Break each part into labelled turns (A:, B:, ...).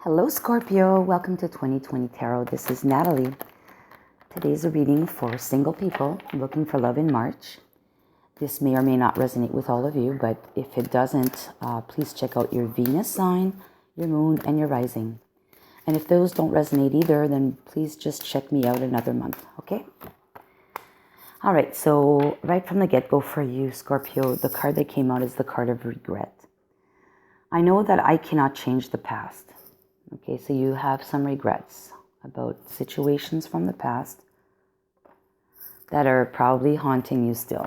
A: Hello Scorpio, welcome to 2020 Tarot. This is Natalie. Today's a reading for single people looking for love in March. This may or may not resonate with all of you, but if it doesn't, please check out your Venus sign, your moon, and your rising. And if those don't resonate either, then please just check me out another month, okay? All right, so right from the get-go for you, Scorpio, the card that came out is the card of regret. I know that I cannot change the past. Okay, so you have some regrets about situations from the past that are probably haunting you still.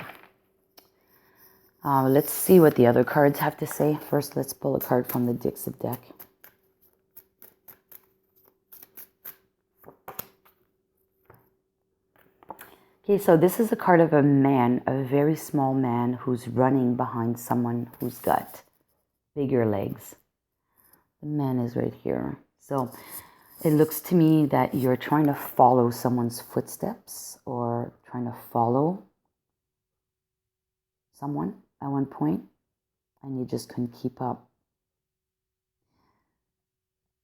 A: Let's see what the other cards have to say. First, let's pull a card from the Dixit deck. Okay, so this is a card of a man, a very small man who's running behind someone who's got bigger legs. The man is right here. So it looks to me that you're trying to follow someone's footsteps or trying to follow someone at one point, and you just couldn't keep up.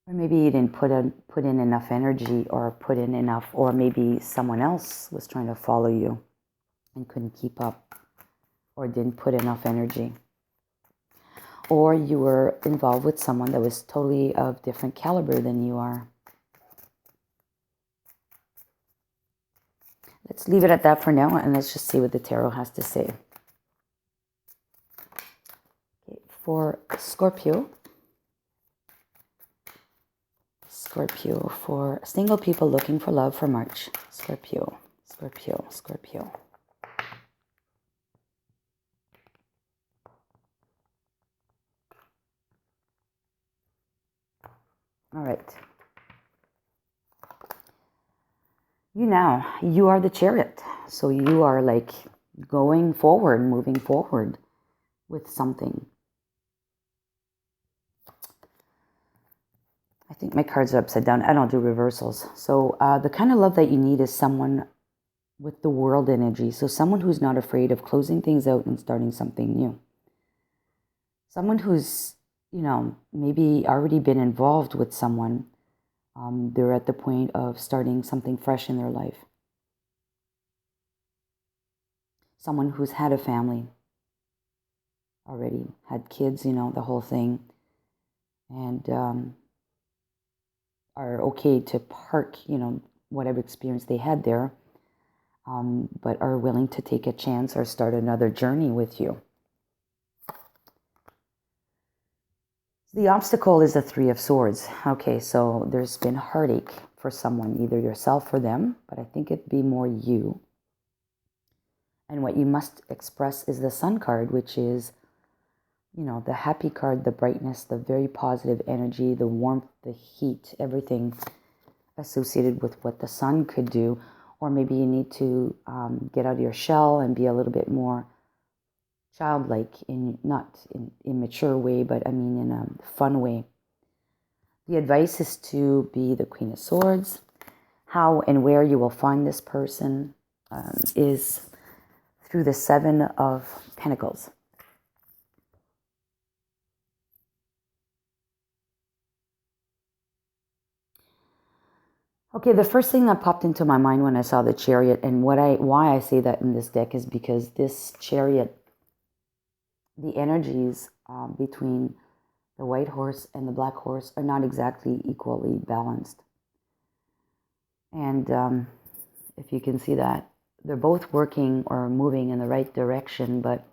A: Or maybe you didn't put in enough energy or put in enough, or maybe someone else was trying to follow you and couldn't keep up or didn't put enough energy. Or you were involved with someone that was totally of different caliber than you are. Let's leave it at that for now, and let's just see what the tarot has to say. Okay, for Scorpio, for single people looking for love for March. Scorpio. All right. You are the Chariot. So you are like going forward, moving forward with something. I think my cards are upside down. I don't do reversals. So the kind of love that you need is someone with the world energy. So someone who's not afraid of closing things out and starting something new. Someone who's, maybe already been involved with someone. They're at the point of starting something fresh in their life. Someone who's had a family already, had kids, the whole thing, and are okay to park, whatever experience they had there, but are willing to take a chance or start another journey with you. The obstacle is the Three of Swords. Okay, so there's been heartache for someone, either yourself or them, but I think it'd be more you. And what you must express is the Sun card, which is, the happy card, the brightness, the very positive energy, the warmth, the heat, everything associated with what the sun could do. Or maybe you need to get out of your shell and be a little bit more childlike, not in immature way, but I mean in a fun way. The advice is to be the Queen of Swords. How and where you will find this person is through the Seven of Pentacles. Okay, the first thing that popped into my mind when I saw the Chariot, and why I say that in this deck is because this Chariot, the energies between the white horse and the black horse are not exactly equally balanced. And if you can see that, they're both working or moving in the right direction, but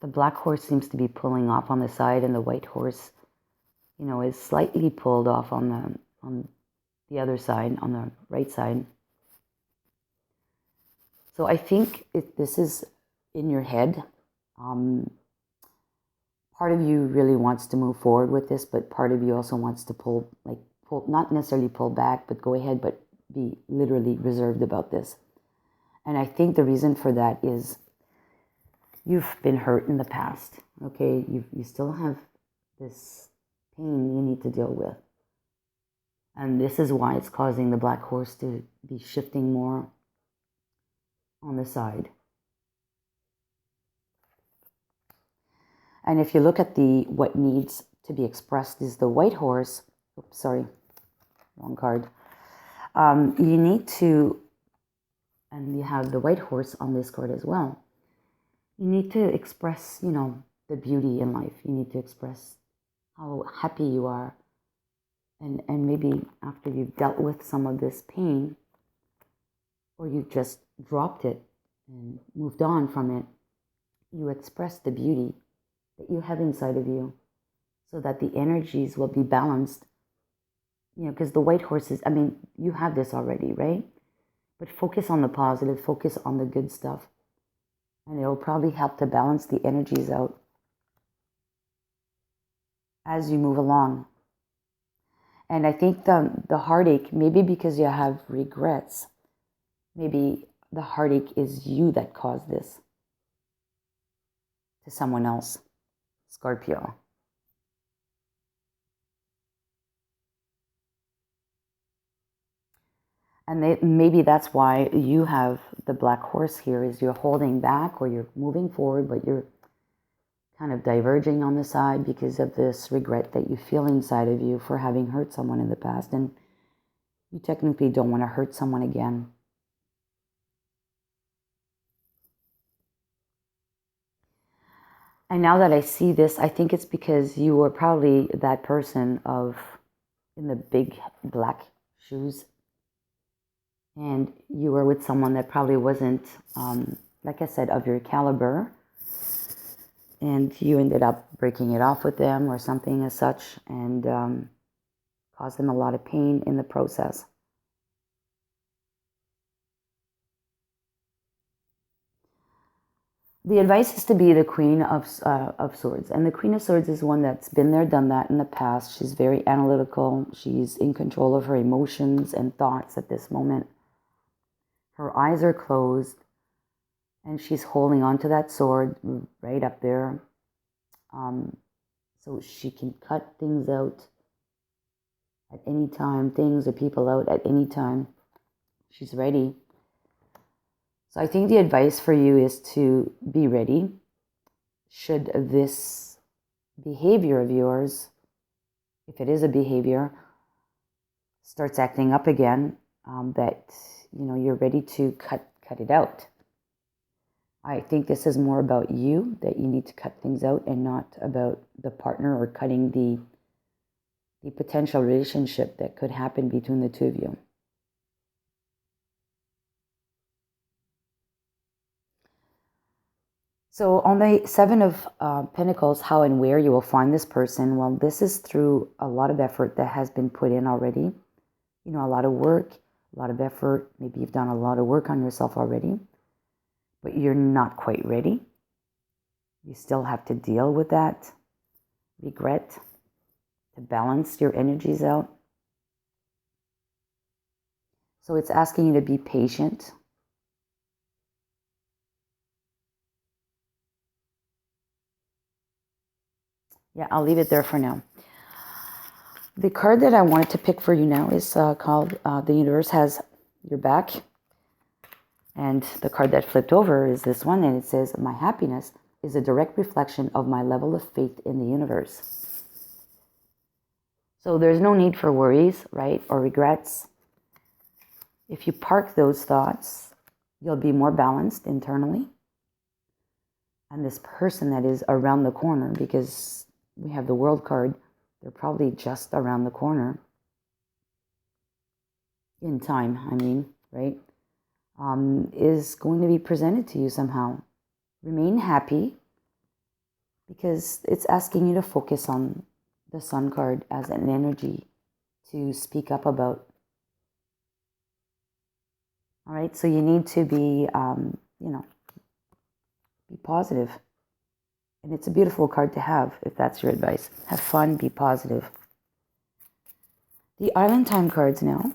A: the black horse seems to be pulling off on the side, and the white horse, is slightly pulled off on the other side, on the right side. So I think this is in your head. Part of you really wants to move forward with this, but part of you also wants to pull, not necessarily pull back, but go ahead, but be literally reserved about this. And I think the reason for that is you've been hurt in the past, okay? You still have this pain you need to deal with. And this is why it's causing the black horse to be shifting more on the side. And if you look at what needs to be expressed is the white horse Oops, sorry, wrong card. You need to, and you have the white horse on this card as well. You need to express, the beauty in life. You need to express how happy you are. And maybe after you've dealt with some of this pain, or you just dropped it and moved on from it, you express the beauty that you have inside of you so that the energies will be balanced. Because the white horses, you have this already, right? But focus on the positive, focus on the good stuff. And it will probably help to balance the energies out as you move along. And I think the heartache, maybe because you have regrets, maybe the heartache is you that caused this to someone else, Scorpio. And maybe that's why you have the black horse here, is you're holding back or you're moving forward, but you're kind of diverging on the side because of this regret that you feel inside of you for having hurt someone in the past. And you technically don't want to hurt someone again. And now that I see this, I think it's because you were probably that person in the big black shoes. And you were with someone that probably wasn't, like I said, of your caliber. And you ended up breaking it off with them or something as such, and caused them a lot of pain in the process. The advice is to be the Queen of Swords. And the Queen of Swords is one that's been there, done that in the past. She's very analytical. She's in control of her emotions and thoughts at this moment. Her eyes are closed, and she's holding onto that sword right up there. So she can cut things out at any time, things or people out at any time. She's ready. So I think the advice for you is to be ready. Should this behavior of yours, if it is a behavior, starts acting up again, that you're ready to cut it out. I think this is more about you, that you need to cut things out, and not about the partner or cutting the potential relationship that could happen between the two of you. So on the Seven of Pentacles, how and where you will find this person, well, this is through a lot of effort that has been put in already. A lot of work, a lot of effort. Maybe you've done a lot of work on yourself already, but you're not quite ready. You still have to deal with that regret to balance your energies out. So it's asking you to be patient. Yeah, I'll leave it there for now. The card that I wanted to pick for you now is called The Universe Has Your Back. And the card that flipped over is this one, and it says, my happiness is a direct reflection of my level of faith in the universe. So there's no need for worries, right, or regrets. If you park those thoughts, you'll be more balanced internally. And this person that is around the corner, because we have the World card, they're probably just around the corner. In time, right? Is going to be presented to you somehow. Remain happy, because it's asking you to focus on the Sun card as an energy to speak up about. All right, so you need to be, be positive. And it's a beautiful card to have, if that's your advice. Have fun, be positive. The Island Time cards now.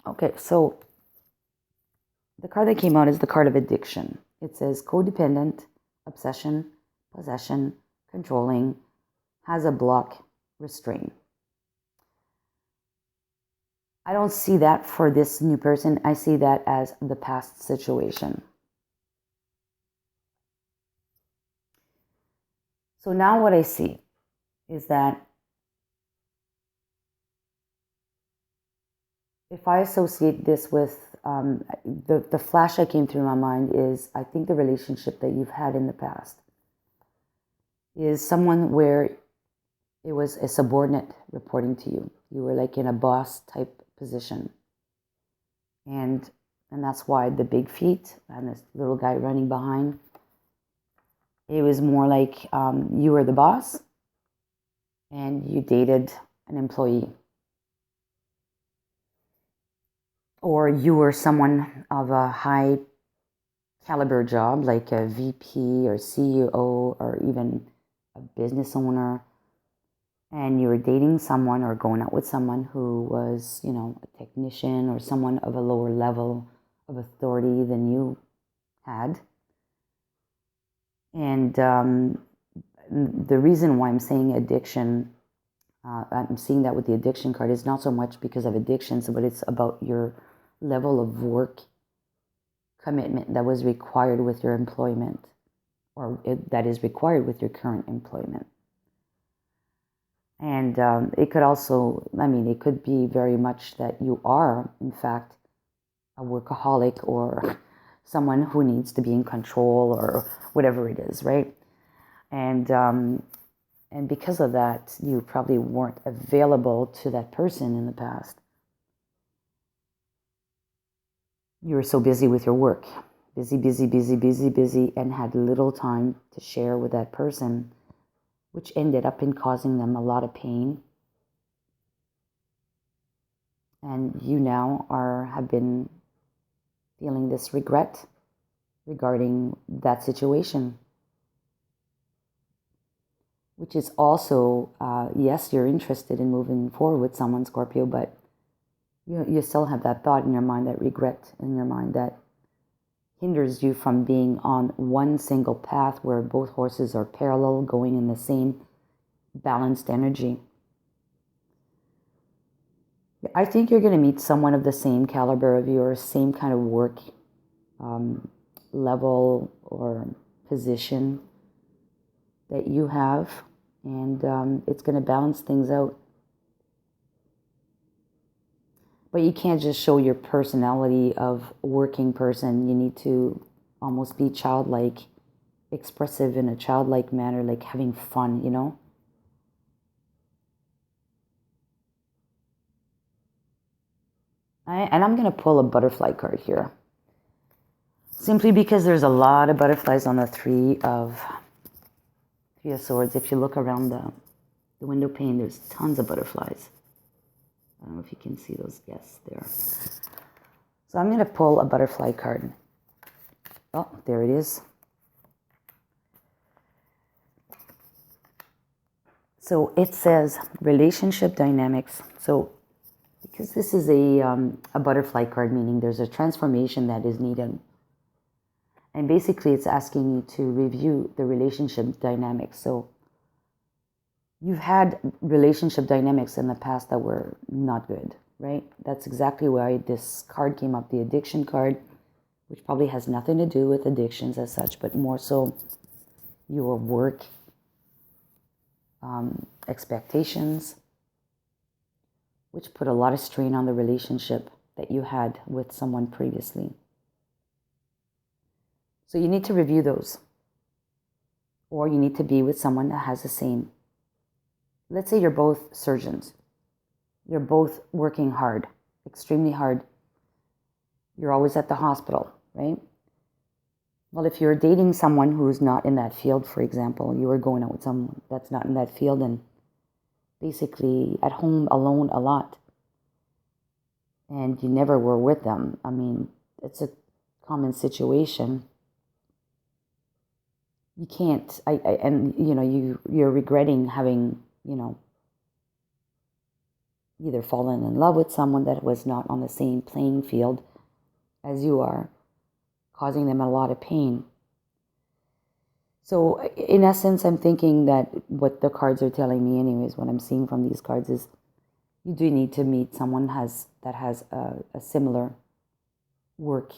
A: Okay, so the card that came out is the card of addiction. It says codependent, obsession, possession, controlling, has a block, restraint. I don't see that for this new person. I see that as the past situation. So now what I see is that if I associate this with the flash that came through my mind is, I think the relationship that you've had in the past is someone where it was a subordinate reporting to you. You were like in a boss type position. And that's why the big feet and this little guy running behind. It was more like you were the boss and you dated an employee. Or you were someone of a high caliber job, like a VP or CEO or even a business owner. And you were dating someone or going out with someone who was, a technician or someone of a lower level of authority than you had. And the reason why I'm saying addiction, I'm seeing that with the addiction card, is not so much because of addictions, but it's about your level of work commitment that was required with your employment, or that is required with your current employment. And it could also, it could be very much that you are, in fact, a workaholic or someone who needs to be in control or whatever it is, right? And because of that, you probably weren't available to that person in the past. You were so busy with your work, busy, and had little time to share with that person, which ended up in causing them a lot of pain. And you now have been feeling this regret regarding that situation, which is also, yes, you're interested in moving forward with someone, Scorpio, but you still have that thought in your mind, that regret in your mind that hinders you from being on one single path where both horses are parallel, going in the same balanced energy. I think you're going to meet someone of the same caliber of yours, same kind of work level or position that you have, and it's going to balance things out. But you can't just show your personality of working person. You need to almost be childlike, expressive in a childlike manner, like having fun, And I'm going to pull a butterfly card here. Simply because there's a lot of butterflies on the Three of Swords. If you look around the window pane, there's tons of butterflies. I don't know if you can see those. Yes, there. So I'm going to pull a butterfly card. Oh, there it is. So it says relationship dynamics. So because this is a butterfly card, meaning there's a transformation that is needed. And basically it's asking you to review the relationship dynamics. So you've had relationship dynamics in the past that were not good, right? That's exactly why this card came up, the addiction card, which probably has nothing to do with addictions as such, but more so your work expectations, which put a lot of strain on the relationship that you had with someone previously. So you need to review those. Or you need to be with someone that has the same. Let's say you're both surgeons. You're both working hard, extremely hard. You're always at the hospital, right? Well, if you're dating someone who's not in that field, for example, you were going out with someone that's not in that field and basically at home alone a lot, and you never were with them. It's a common situation. You can't, you're regretting having, either fallen in love with someone that was not on the same playing field as you are, causing them a lot of pain. So in essence, I'm thinking that what the cards are telling me anyways, what I'm seeing from these cards is you do need to meet someone that has a similar work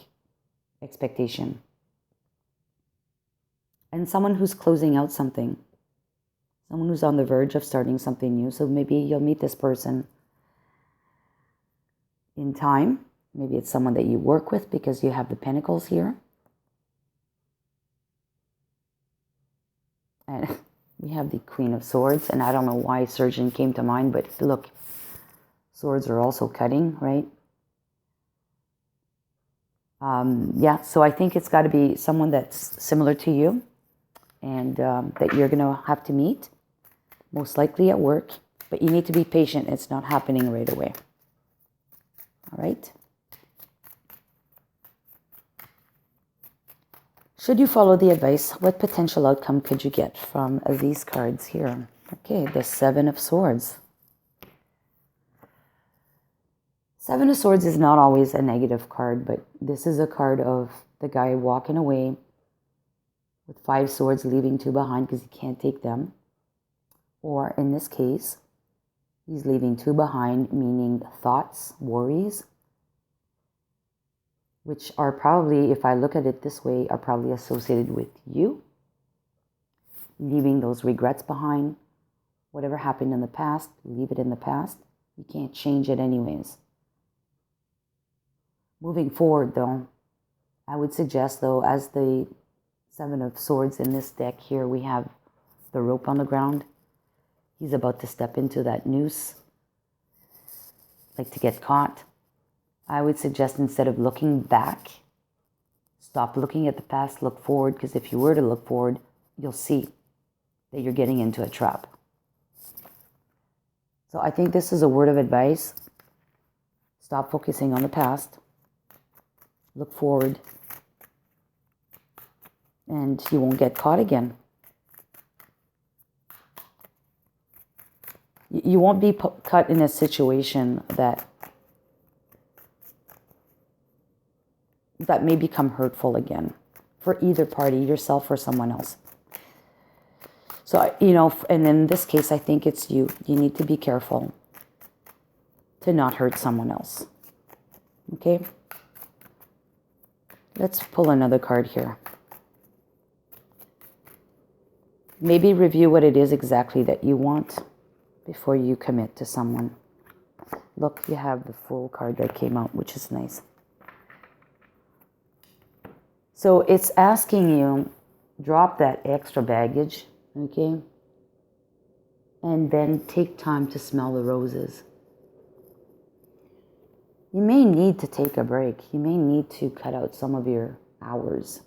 A: expectation. And someone who's closing out something. Someone who's on the verge of starting something new. So maybe you'll meet this person in time. Maybe it's someone that you work with because you have the pentacles here. And we have the Queen of Swords. And I don't know why Surgeon came to mind, but look, swords are also cutting, right? Yeah, so I think it's got to be someone that's similar to you and that you're going to have to meet, most likely at work. But you need to be patient. It's not happening right away. All right? Should you follow the advice, what potential outcome could you get from these cards here? Okay, the Seven of Swords. Seven of Swords is not always a negative card, but this is a card of the guy walking away with 5 swords, leaving 2 behind because he can't take them. Or in this case, he's leaving 2 behind, meaning thoughts, worries, which are probably, if I look at it this way, are probably associated with you. Leaving those regrets behind. Whatever happened in the past, leave it in the past. You can't change it anyways. Moving forward, though, I would suggest, though, as the Seven of Swords in this deck here, we have the rope on the ground. He's about to step into that noose, like to get caught. I would suggest instead of looking back, stop looking at the past, look forward, because if you were to look forward, you'll see that you're getting into a trap. So I think this is a word of advice. Stop focusing on the past. Look forward. And you won't get caught again. You won't be caught in a situation that may become hurtful again for either party, yourself or someone else. So, you know, and in this case, I think it's you. You need to be careful to not hurt someone else. Okay? Let's pull another card here. Maybe review what it is exactly that you want before you commit to someone. Look, you have the Fool card that came out, which is nice. So it's asking you, drop that extra baggage, okay? And then take time to smell the roses. You may need to take a break. You may need to cut out some of your hours.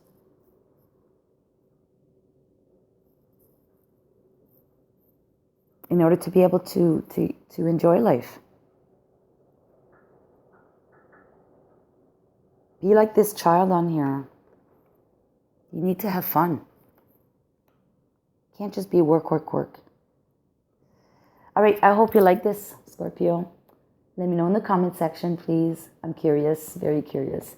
A: In order to be able to enjoy life. Be like this child on here. You need to have fun. Can't just be work, work, work. All right, I hope you like this, Scorpio. Let me know in the comment section, please. I'm curious, very curious.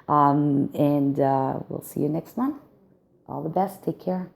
A: And we'll see you next month. All the best. Take care.